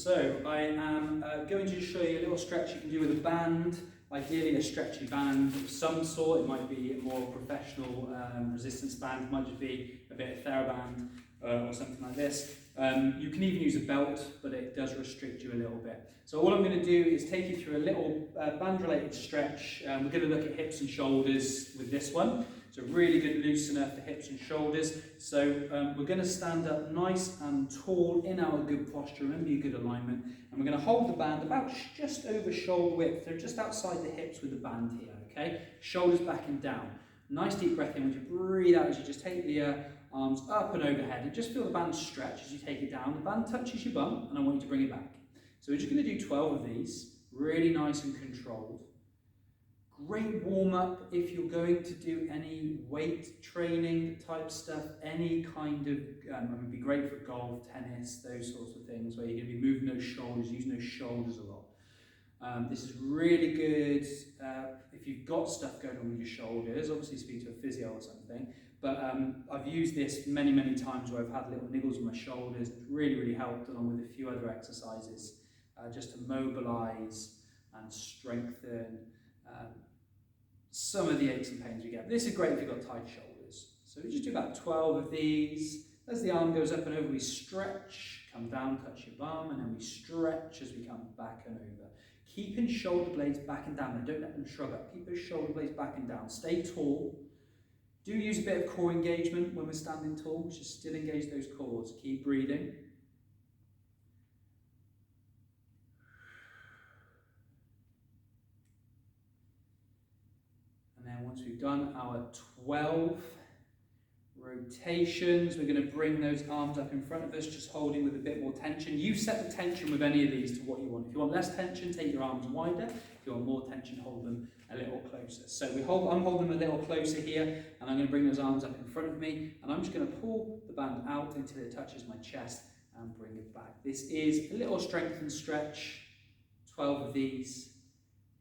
So I am going to show you a little stretch you can do with a band, ideally a stretchy band of some sort. It might be a more professional resistance band, it might just be a bit of TheraBand or something like this. You can even use a belt, but it does restrict you a little bit. So all I'm going to do is take you through a little band-related stretch. We're going to look at hips and shoulders with this one. It's a really good loosener for hips and shoulders. So we're going to stand up nice and tall in our good posture. Remember your good alignment. And we're going to hold the band about just over shoulder width. So just outside the hips with the band here, okay? Shoulders back and down. Nice deep breath in. When you breathe out as you just take the arms up and overhead. And just feel the band stretch as you take it down. The band touches your bum and I want you to bring it back. So we're just going to do 12 of these. Really nice and controlled. Great warm-up if you're going to do any weight training type stuff, any kind of, it would be great for golf, tennis, those sorts of things, where you're going to be moving those shoulders, using those shoulders a lot. This is really good if you've got stuff going on with your shoulders, obviously speak to a physio or something, but I've used this many, many times where I've had little niggles in my shoulders. It's really, really helped, along with a few other exercises, just to mobilise and strengthen some of the aches and pains we get. This is great if you've got tight shoulders. So we just do about 12 of these. As the arm goes up and over, we stretch, come down, touch your bum, and then we stretch as we come back and over. Keeping shoulder blades back and down, and don't let them shrug up. Keep those shoulder blades back and down. Stay tall. Do use a bit of core engagement when we're standing tall. Just still engage those cores. Keep breathing. And then once we've done our 12 rotations, we're going to bring those arms up in front of us, just holding with a bit more tension. You set the tension with any of these to what you want. If you want less tension, take your arms wider. If you want more tension, hold them a little closer. So I'm holding them a little closer here, and I'm going to bring those arms up in front of me, and I'm just going to pull the band out until it touches my chest and bring it back. This is a little strength and stretch. 12 of these.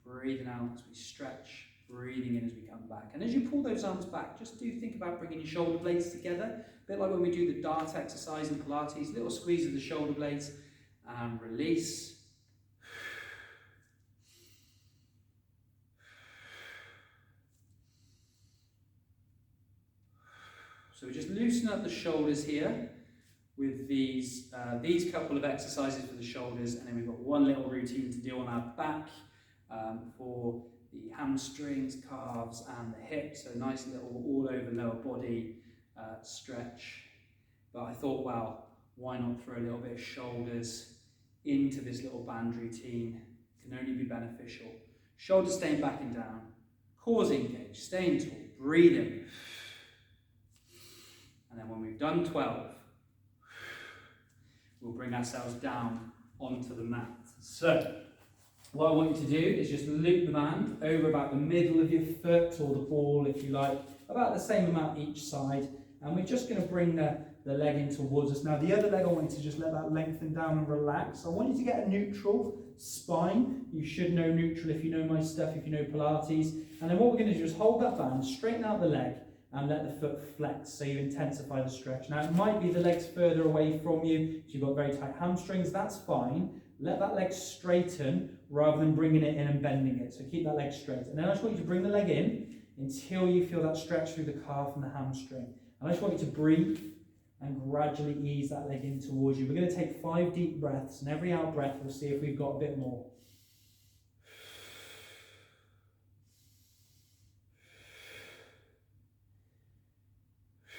Breathing out as we stretch. Breathing in as we come back. And as you pull those arms back, just do think about bringing your shoulder blades together. A bit like when we do the dart exercise in Pilates, little squeeze of the shoulder blades and release. So we just loosen up the shoulders here with these couple of exercises for the shoulders, and then we've got one little routine to do on our back for the hamstrings, calves and the hips, so nice little all over lower body stretch. But I thought, well, why not throw a little bit of shoulders into this little band routine? It can only be beneficial. Shoulders staying back and down, cores engaged, staying tall, breathing. And then when we've done 12, we'll bring ourselves down onto the mat. So what I want you to do is just loop the band over about the middle of your foot, or the ball if you like, about the same amount each side, and we're just going to bring the leg in towards us. Now the other leg, I want you to just let that lengthen down and relax. I want you to get a neutral spine. You should know neutral if you know my stuff, if you know Pilates. And then what we're going to do is hold that band, straighten out the leg, and let the foot flex, so you intensify the stretch. Now it might be the leg's further away from you, so you've got very tight hamstrings, that's fine. Let that leg straighten rather than bringing it in and bending it. So keep that leg straight. And then I just want you to bring the leg in until you feel that stretch through the calf and the hamstring. And I just want you to breathe and gradually ease that leg in towards you. We're going to take 5 deep breaths, and every out breath we'll see if we've got a bit more.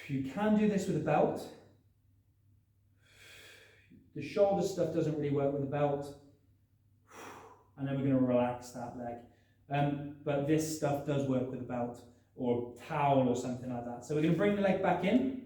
You can do this with a belt. The shoulder stuff doesn't really work with a belt. And then we're going to relax that leg. But this stuff does work with a belt or a towel or something like that. So we're going to bring the leg back in.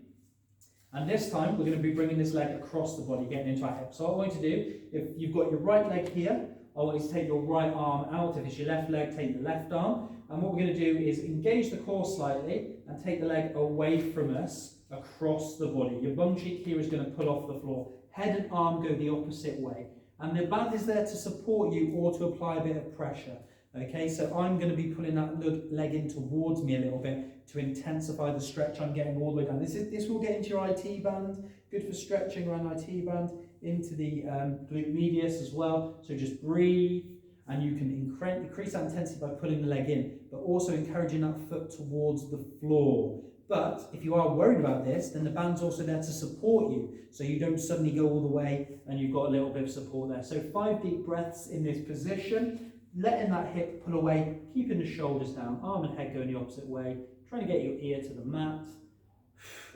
And this time we're going to be bringing this leg across the body, getting into our hips. So what I want you to do, if you've got your right leg here, I want you to take your right arm out. If it's your left leg, take the left arm. And what we're going to do is engage the core slightly and take the leg away from us across the body. Your bum cheek here is going to pull off the floor. Head and arm go the opposite way. And the band is there to support you or to apply a bit of pressure. Okay, so I'm going to be pulling that leg in towards me a little bit to intensify the stretch I'm getting all the way down. This will get into your IT band, good for stretching around IT band. into the glute medius as well. So just breathe, and you can increase that intensity by pulling the leg in, but also encouraging that foot towards the floor. But if you are worried about this, then the band's also there to support you, so you don't suddenly go all the way and you've got a little bit of support there. So 5 deep breaths in this position, letting that hip pull away, keeping the shoulders down, arm and head going the opposite way, trying to get your ear to the mat.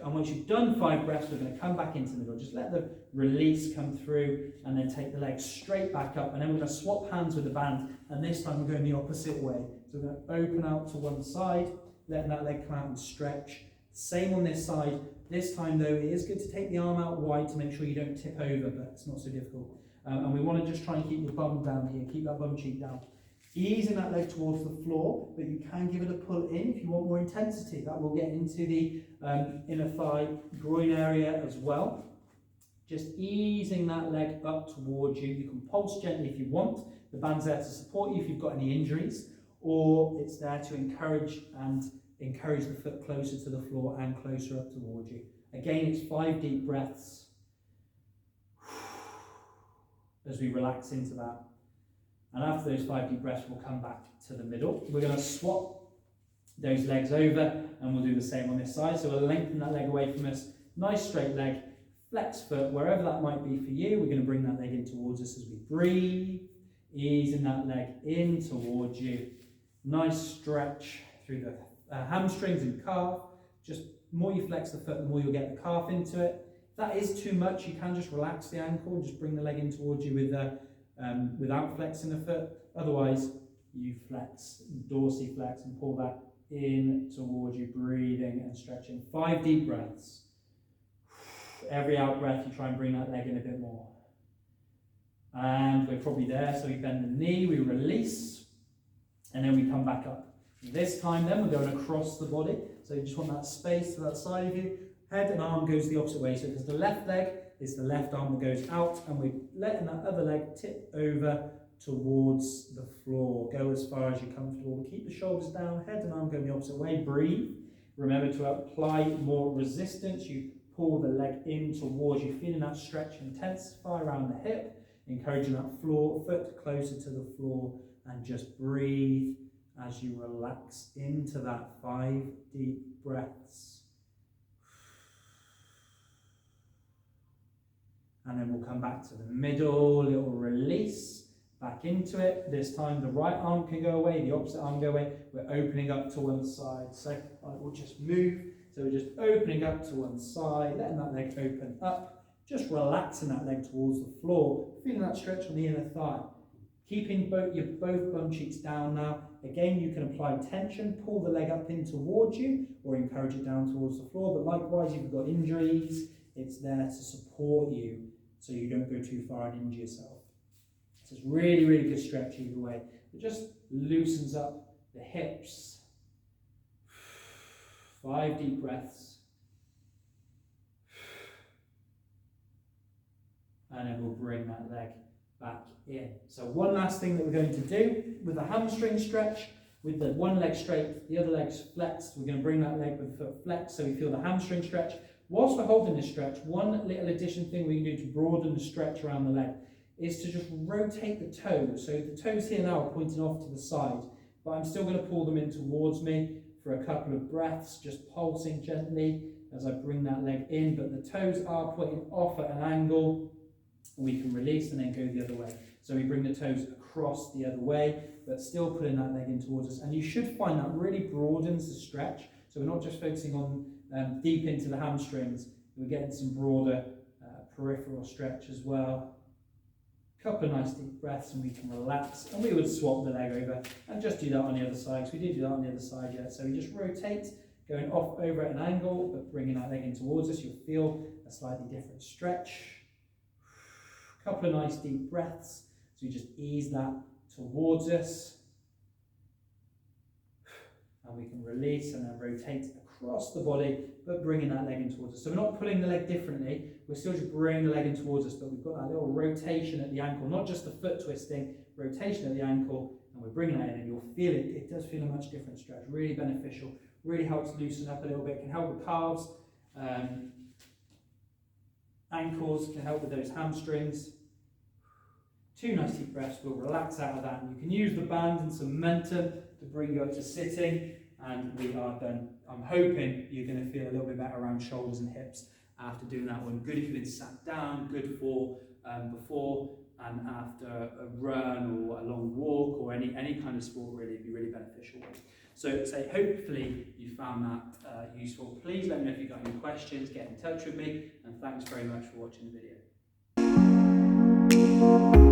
And once you've done 5 breaths, we're going to come back into the middle. Just let the release come through, and then take the leg straight back up. And then we're going to swap hands with the band, and this time we're going the opposite way. So we're going to open out to one side, letting that leg come out and stretch. Same on this side. This time though, it is good to take the arm out wide to make sure you don't tip over, but it's not so difficult. And we want to just try and keep your bum down here, keep that bum cheek down. Easing that leg towards the floor, but you can give it a pull in if you want more intensity. That will get into the inner thigh, groin area as well. Just easing that leg up towards you. You can pulse gently if you want. The band's there to support you if you've got any injuries, or it's there to encourage the foot closer to the floor and closer up towards you. Again, it's 5 deep breaths as we relax into that. And after those 5 deep breaths, we'll come back to the middle. We're going to swap those legs over, and we'll do the same on this side. So we'll lengthen that leg away from us. Nice straight leg, flex foot, wherever that might be for you. We're going to bring that leg in towards us as we breathe, easing that leg in towards you. Nice stretch through the hamstrings and calf. Just the more you flex the foot, the more you'll get the calf into it. If that is too much, you can just relax the ankle and just bring the leg in towards you with without flexing the foot. Otherwise, you flex, dorsiflex, and pull that in towards you, breathing and stretching. 5 deep breaths. Every out breath, you try and bring that leg in a bit more. And we're probably there, so we bend the knee, we release, and then we come back up. This time then, we're going across the body. So you just want that space to that side of you. Head and arm goes the opposite way. So because the left leg is the left arm that goes out, and we're letting that other leg tip over towards the floor. Go as far as you're comfortable. Keep the shoulders down, head and arm going the opposite way. Breathe. Remember to apply more resistance. You pull the leg in towards you, feeling that stretch intensify around the hip, encouraging that foot closer to the floor, and just breathe as you relax into that 5 deep breaths. And then we'll come back to the middle, little release, back into it. This time the right arm can go away, the opposite arm go away. We're opening up to one side. So we'll just move. So we're just opening up to one side, letting that leg open up, just relaxing that leg towards the floor, feeling that stretch on the inner thigh. Keeping both bum cheeks down now. Again, you can apply tension, pull the leg up in towards you, or encourage it down towards the floor. But likewise, if you've got injuries, it's there to support you so you don't go too far and injure yourself. So it's really, really good stretch either way. It just loosens up the hips. 5 deep breaths. And then we'll bring that leg back in. So one last thing that we're going to do with the hamstring stretch, with the one leg straight, the other leg's flexed, we're going to bring that leg with the foot flexed so we feel the hamstring stretch. Whilst we're holding this stretch, one little addition thing we can do to broaden the stretch around the leg is to just rotate the toes. So the toes here now are pointing off to the side, but I'm still going to pull them in towards me for a couple of breaths, just pulsing gently as I bring that leg in, but the toes are pointing off at an angle. We can release and then go the other way. So we bring the toes across the other way, but still putting that leg in towards us. And you should find that really broadens the stretch. So we're not just focusing on deep into the hamstrings, we're getting some broader peripheral stretch as well. Couple of nice deep breaths and we can relax, and we would swap the leg over and just do that on the other side, because we did do that on the other side yet. So we just rotate, going off over at an angle, but bringing that leg in towards us. You'll feel a slightly different stretch. Couple of nice deep breaths, so you just ease that towards us, and we can release and then rotate across the body, but bringing that leg in towards us. So we're not pulling the leg differently, we're still just bringing the leg in towards us, but we've got that little rotation at the ankle, not just the foot twisting, rotation at the ankle, and we're bringing that in, and you'll feel it. It does feel a much different stretch, really beneficial, really helps loosen up a little bit, can help with calves, Ankles can help with those hamstrings. 2 nice deep breaths will relax out of that, and you can use the band and some momentum to bring you up to sitting, and we are done. I'm hoping you're going to feel a little bit better around shoulders and hips after doing that one. Good if you've been sat down, good for before and after a run or a long walk or any kind of sport, really, it'd be really beneficial. So hopefully you found that useful. Please let me know if you've got any questions, get in touch with me, and thanks very much for watching the video.